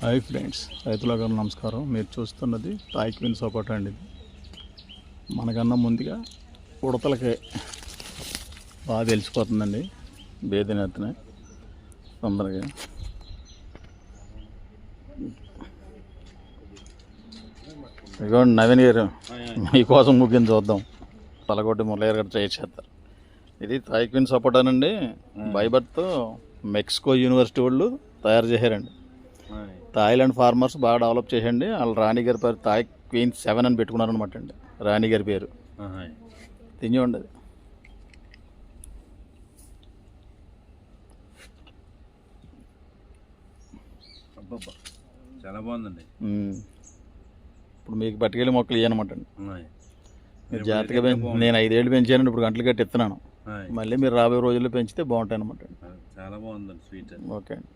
Hi friends, రైతులకు నమస్కారం. మీరు చూస్తున్నది తాయ్ క్వీన్ సపోటా అండి. ఇది మనకన్నా ముందుగా ఉడతలకి బాగా తెలిసిపోతుందండి బేదినెత్తనే తొందరగా. ఇదిగోండి నవీన్ గారు, మీకోసం ముగ్గుని చూద్దాం. పలగొట్టి మురళయ్య గారు ట్రై చేస్తారు. ఇది తాయ్ క్వీన్ సపోటానండి. బై బర్త్ మెక్సికో యూనివర్సిటీ వాళ్ళు తయారు చేశారండి. థాయిలాండ్ ఫార్మర్స్ బాగా డెవలప్ చేయండి. వాళ్ళ రాణి గారి పేరు తాయ్ క్వీన్ 7 అని పెట్టుకున్నారు అనమాట అండి. రాణి గారి పేరు తిని ఉండదు. చాలా బాగుందండి. ఇప్పుడు మీకు పట్టుకెళ్ళి మొక్కలు ఇవ్వనమాట అండి. మీరు జాగ్రత్తగా నేను 5 ఏళ్ళు పెంచానండి. ఇప్పుడు గంటలు కట్టి ఇస్తున్నాను. మళ్ళీ మీరు రాబోయే రోజుల్లో పెంచితే బాగుంటాయి అనమాట అండి. చాలా బాగుందండి. స్వీట్. ఓకే అండి.